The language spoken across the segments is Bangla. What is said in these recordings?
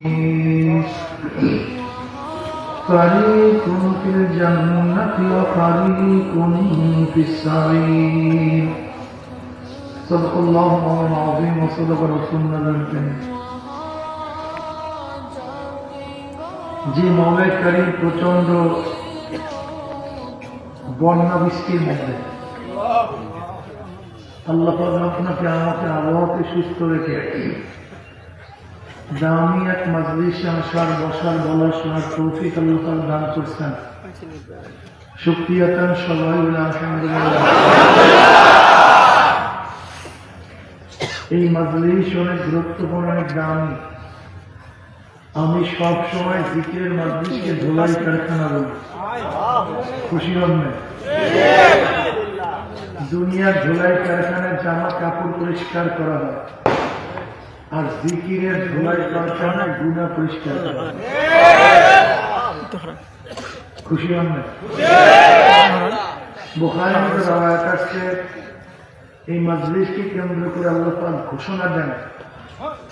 فريق في الجنة وفريق في السعير صدق الله العظيم وصدق رسولنا الكريم যে মওলাই কারীম প্রচন্ড বন্যা বৃষ্টির মধ্যে আল্লাহ পাক আপনাকে আমাকে আবহাওয়াকে সুস্থ রেখে দামি এক মাজলিসে আসার বসার বলার শোনার তৌফিক আল্লাহ তাআলা দান করছেন। শুকরিয়াতান সবাই বলে আলহামদুলিল্লাহ। এই মাজলিস অনেক গুরুত্বপূর্ণ, অনেক দামি। আমি সব সময় জিকিরের মাজলিসকে ধোলাই কারখানা বলি। খুশি হন না? দুনিয়ার ধোলাই কারখানায় জামা কাপড় পরিষ্কার করা হয়, আর জিকিরের ধোলাই কারখানায় গুনাহ পরিষ্কার করা হয়। খুশি হন না? বুখারীর মধ্যে রওয়ায়াত আছে, এই মাজলিসকে কেন্দ্র করে আল্লাহ পাক ঘোষণা দেন,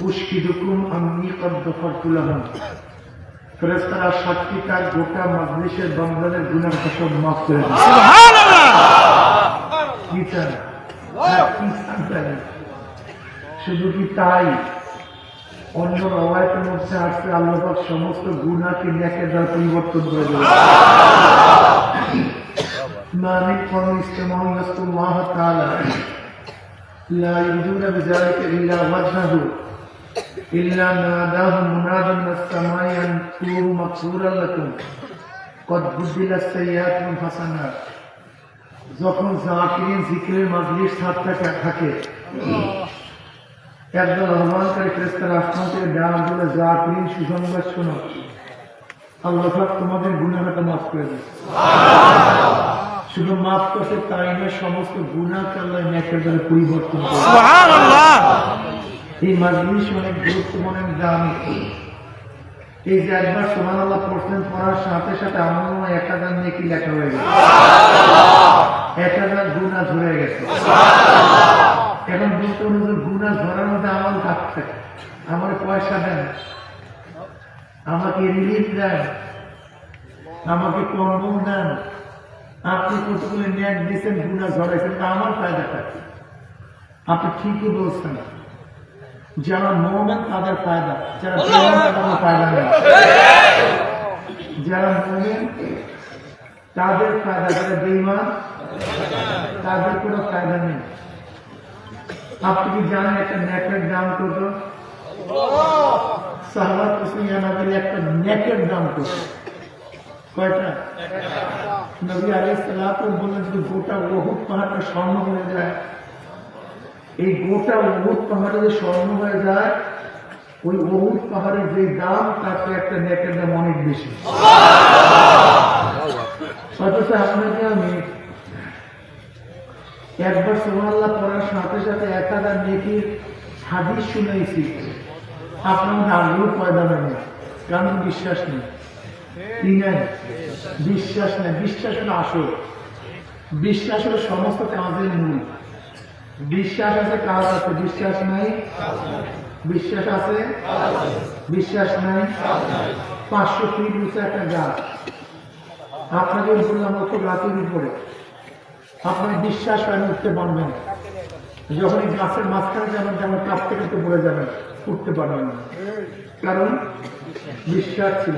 উশহিদুকুম আন্নী ক্বাদ গফারতু লাহুম। ফেরেশতারা সাক্ষী, তার গোটা মাজলিসের বান্দাদের গুনাহ সব মাফ করে দেন। সুবহানাল্লাহ। কি চান? শুধু কি তাই? অন্য রওয়ায়াতের মধ্যে আসছে আল্লাহ পাক সমস্ত গুনাহকে নেকের দ্বারা পরিবর্তন করে দেবেন। মালিক কোন ইসলাম ইয়াসুল্লাহ তাআলা লা ইউজুনা বিযালিকা ইল্লা ওয়াজহাহু ইল্লা নাদাহু মুনাদিন মিনাস সামাই আন কুনু মাগফুরান লাকুম ক্বাদ বুদিলাস সাইয়্যাতুন হাসানাত। যখন যাকিরিন জিকিরের মাজলিস থাকে, একদল আহ্বানকারী ফেরেশতারা আসমান থেকে ডাক দিলে, যাকিরিন সুসংবাদ শোনো, আল্লাহ পাক তোমাদের গুনাহকে মাফ করে দেন। শুধু মাফ করতে তাই না, সমস্ত গুনাহকে আল্লাহ নেকের দ্বারা পরিবর্তন করে। সুবহানাল্লাহ। এই মাজলিস অনেক গুরুত্বপূর্ণ, দামি। এই যে একবার সুবহানাল্লাহ পড়ছেন, পড়ার সাথে সাথে আমার মনে হয় 1000 নেকি লেখা হয়ে গেছে, 1000 গুনাহ ঝরে গেছে। এখন বলতে হলো যে গুনাহ ঝরার মধ্যে আমল থাকছে, আমার পয়সা দেন, আমাকে রিলিফ দেন, আমাকে কম্বল দেন, আপনি কতগুলো নেক দিয়েছেন, গুনাহ ঝরাইছেন, তা আমার ফায়দা থাকে। আপনি ঠিকই বলছেন, যারা মুমিন তাদের ফায়দা, যারা বেঈমান তাদের ফায়দা নেই। যারা মুমিন তাদের ফায়দা, যারা বেঈমান তাদের কোনো ফায়দা নেই। আপনি কি জানেন একটা নেকের দাম কত? সাহাবাত রাসূলুল্লাহ একটা নেকের দাম কত? কয়টা? নবী আলাইহিস সালাতু বলেন, যদি গোটা উহুদ পাহাড়টা স্বর্ণ হয়ে যায়, এই গোটা উহুদ পাহাড়ে যদি স্বর্ণ হয়ে যায়, ওই উহুদ পাহাড়ের যে দাম, তাতে একটা নেকের দাম অনেক বেশি। অথচ আপনাকে আমি একবার সুবহানাল্লাহ পড়ার সাথে সাথে 1000 নেকির হাদিস শুনেছি, আপনার আগ্রহ পয়দা নেই, কারণ বিশ্বাস নেই। কি নেই? বিশ্বাস নেই। বিশ্বাস হলো আসল, বিশ্বাস হলো সমস্ত কাজের মূল। বিশ্বাস আছে, কাজ আছে। বিশ্বাস নাই, বিশ্বাস আছে, বিশ্বাস নাই। 500 ফিট উঁচু একটা গাছ, আপনাকে বললাম অত গাছের উপরে, আপনার বিশ্বাস হয় উঠতে পারবেন। যখন এই গাছের মাঝখানে যাবেন, যেমন কাপ থেকে তো পড়ে যাবেন, উঠতে পারবেন না, কারণ বিশ্বাস ছিল।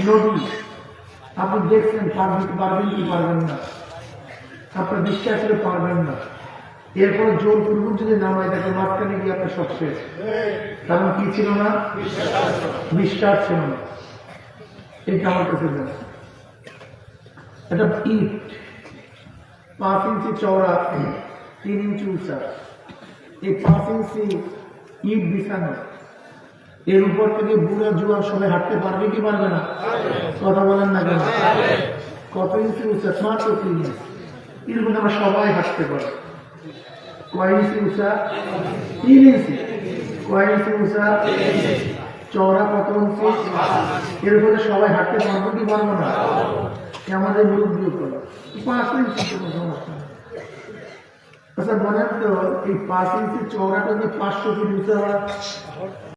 নদী আপনি দেখছেন, পারবেন কি পারবেন না, আপনার বিশ্বাস ছিল পারবেন না। এরপরে জোর পূর্বক যদি নামায় দেখেন, মাঝখানে গিয়ে আপনার সব শেষ, কারণ কি ছিল না? বিশ্বাস ছিল না। এটা আমার কাছে দেন, একটা ইট 5 ইঞ্চি চওড়া, 3 ইঞ্চি উঁচা, এই 5 ইঞ্চি ইট বিছানো, এর উপর থেকে বুড়া জোয়ান সবাই হাঁটতে পারবে কি পারবে না? কথা বলেন না কেন? কত ইঞ্চি উঁচা? মাত্র 3 ইঞ্চি। এরকম আমরা সবাই হাঁটতে পারি। কয় ইঞ্চি উঁচা? 3 ইঞ্চি। কয় ইঞ্চি উঁচা? চওড়া কত ইঞ্চি? এর উপরে সবাই হাঁটতে পারবো কি পারবো না? আমাদের মুরব্বী করে 5 ইঞ্চি, কোনো সমস্যা নেই। আচ্ছা বলেন তো এই 5 ইঞ্চি চওড়াটা যে 500 ফিট উঁচা হয়